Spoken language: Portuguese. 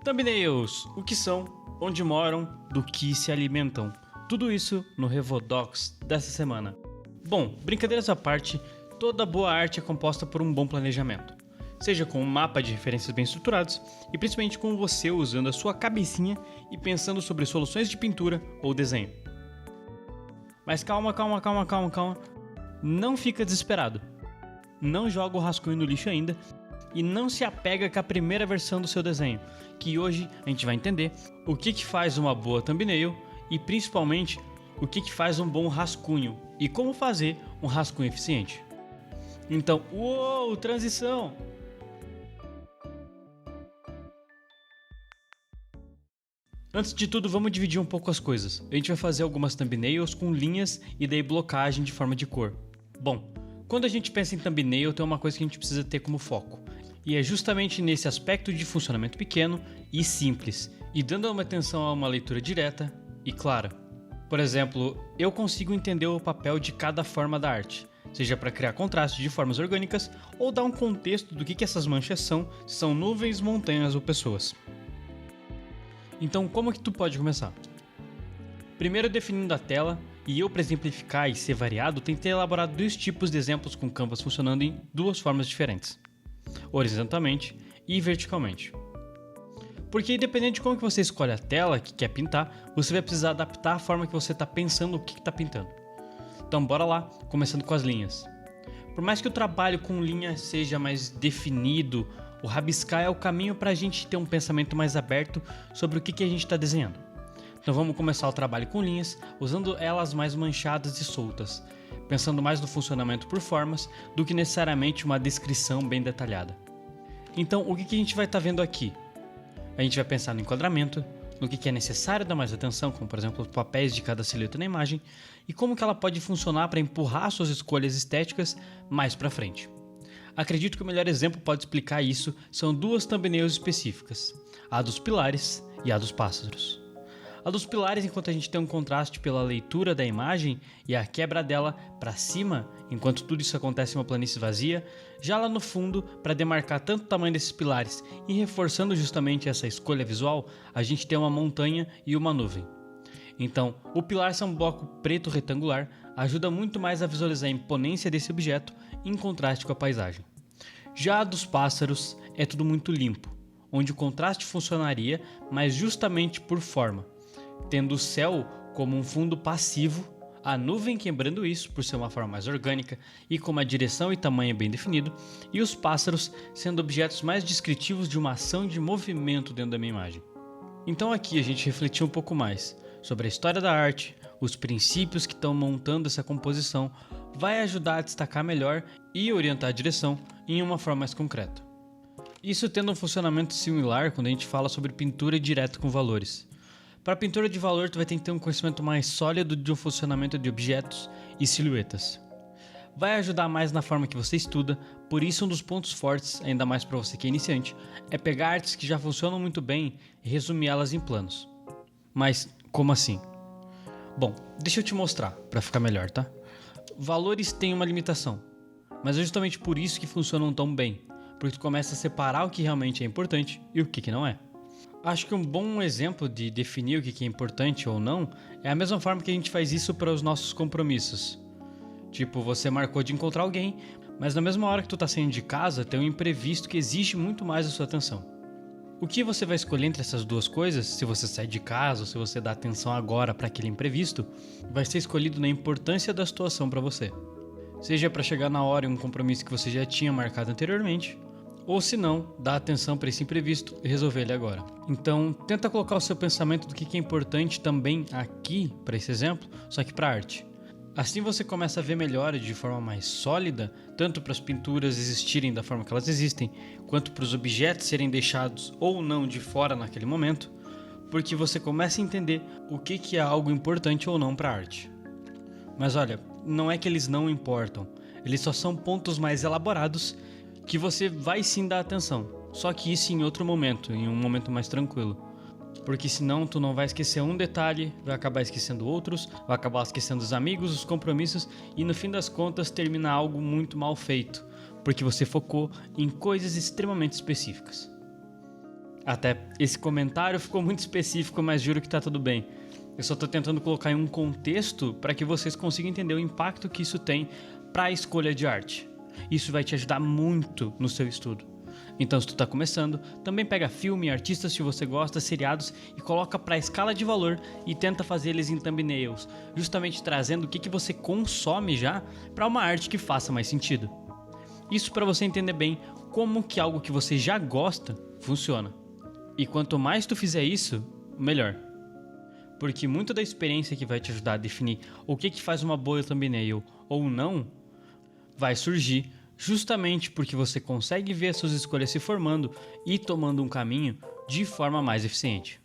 Thumbnails, o que são, onde moram, do que se alimentam. Tudo isso no Revodocs dessa semana. Bom, brincadeiras à parte, toda boa arte é composta por um bom planejamento. Seja com um mapa de referências bem estruturados e principalmente com você usando a sua cabecinha e pensando sobre soluções de pintura ou desenho. Mas calma. Não fica desesperado. Não joga o rascunho no lixo ainda e não se apega com a primeira versão do seu desenho, que hoje a gente vai entender o que faz uma boa thumbnail e principalmente o que faz um bom rascunho e como fazer um rascunho eficiente. Então, uou, transição! Antes de tudo, vamos dividir um pouco as coisas. A gente vai fazer algumas thumbnails com linhas e daí blocagem de forma de cor. Bom, quando a gente pensa em thumbnail, tem uma coisa que a gente precisa ter como foco. E é justamente nesse aspecto de funcionamento pequeno e simples, e dando uma atenção a uma leitura direta e clara. Por exemplo, eu consigo entender o papel de cada forma da arte, seja para criar contraste de formas orgânicas ou dar um contexto do que essas manchas são, se são nuvens, montanhas ou pessoas. Então, como que tu pode começar? Primeiro definindo a tela, e eu para exemplificar e ser variado, tentei elaborar dois tipos de exemplos com canvas funcionando em duas formas diferentes, horizontalmente e verticalmente. Porque independente de como que você escolhe a tela que quer pintar, você vai precisar adaptar a forma que você está pensando o que está pintando. Então bora lá, começando com as linhas. Por mais que o trabalho com linha seja mais definido, o rabiscar é o caminho para a gente ter um pensamento mais aberto sobre o que a gente está desenhando. Então vamos começar o trabalho com linhas, usando elas mais manchadas e soltas, pensando mais no funcionamento por formas do que necessariamente uma descrição bem detalhada. Então o que a gente vai estar vendo aqui? A gente vai pensar no enquadramento, no que é necessário dar mais atenção, como por exemplo os papéis de cada silhueta na imagem, e como que ela pode funcionar para empurrar suas escolhas estéticas mais para frente. Acredito que o melhor exemplo pode explicar isso são duas thumbnails específicas, a dos pilares e a dos pássaros. A dos pilares, enquanto a gente tem um contraste pela leitura da imagem e a quebra dela para cima, enquanto tudo isso acontece em uma planície vazia, já lá no fundo, para demarcar tanto o tamanho desses pilares e reforçando justamente essa escolha visual, a gente tem uma montanha e uma nuvem. Então, o pilar ser um bloco preto retangular ajuda muito mais a visualizar a imponência desse objeto em contraste com a paisagem. Já a dos pássaros é tudo muito limpo, onde o contraste funcionaria, mas justamente por forma, tendo o céu como um fundo passivo, a nuvem quebrando isso por ser uma forma mais orgânica e com uma direção e tamanho bem definido, e os pássaros sendo objetos mais descritivos de uma ação de movimento dentro da minha imagem. Então aqui a gente refletiu um pouco mais sobre a história da arte, os princípios que estão montando essa composição, vai ajudar a destacar melhor e orientar a direção em uma forma mais concreta. Isso tendo um funcionamento similar quando a gente fala sobre pintura direta com valores. Para pintura de valor, tu vai ter que ter um conhecimento mais sólido de um funcionamento de objetos e silhuetas. Vai ajudar mais na forma que você estuda, por isso um dos pontos fortes, ainda mais para você que é iniciante, é pegar artes que já funcionam muito bem e resumir elas em planos. Mas como assim? Bom, deixa eu te mostrar para ficar melhor, tá? Valores têm uma limitação, mas é justamente por isso que funcionam tão bem, porque tu começa a separar o que realmente é importante e o que não é. Acho que um bom exemplo de definir o que é importante ou não é a mesma forma que a gente faz isso para os nossos compromissos. Tipo, você marcou de encontrar alguém, mas na mesma hora que tu tá saindo de casa, tem um imprevisto que exige muito mais a sua atenção. O que você vai escolher entre essas duas coisas, se você sai de casa ou se você dá atenção agora para aquele imprevisto, vai ser escolhido na importância da situação para você. Seja para chegar na hora em um compromisso que você já tinha marcado anteriormente, ou se não, dá atenção para esse imprevisto e resolver ele agora. Então, tenta colocar o seu pensamento do que é importante também aqui, para esse exemplo, só que para a arte. Assim você começa a ver melhor de forma mais sólida, tanto para as pinturas existirem da forma que elas existem, quanto para os objetos serem deixados ou não de fora naquele momento, porque você começa a entender o que é algo importante ou não para a arte. Mas olha, não é que eles não importam, eles só são pontos mais elaborados que você vai sim dar atenção, só que isso em outro momento, em um momento mais tranquilo. Porque senão tu não vai esquecer um detalhe, vai acabar esquecendo outros, vai acabar esquecendo os amigos, os compromissos e no fim das contas termina algo muito mal feito, porque você focou em coisas extremamente específicas. Até esse comentário ficou muito específico, mas juro que tá tudo bem. Eu só tô tentando colocar em um contexto para que vocês consigam entender o impacto que isso tem para a escolha de arte. Isso vai te ajudar muito no seu estudo. Então, se tu tá começando, também pega filme, artistas que você gosta, seriados e coloca para a escala de valor e tenta fazer eles em thumbnails, justamente trazendo o que você consome já para uma arte que faça mais sentido. Isso para você entender bem como que algo que você já gosta funciona. E quanto mais tu fizer isso, melhor. Porque muito da experiência que vai te ajudar a definir o que faz uma boa thumbnail ou não, vai surgir justamente porque você consegue ver as suas escolhas se formando e tomando um caminho de forma mais eficiente.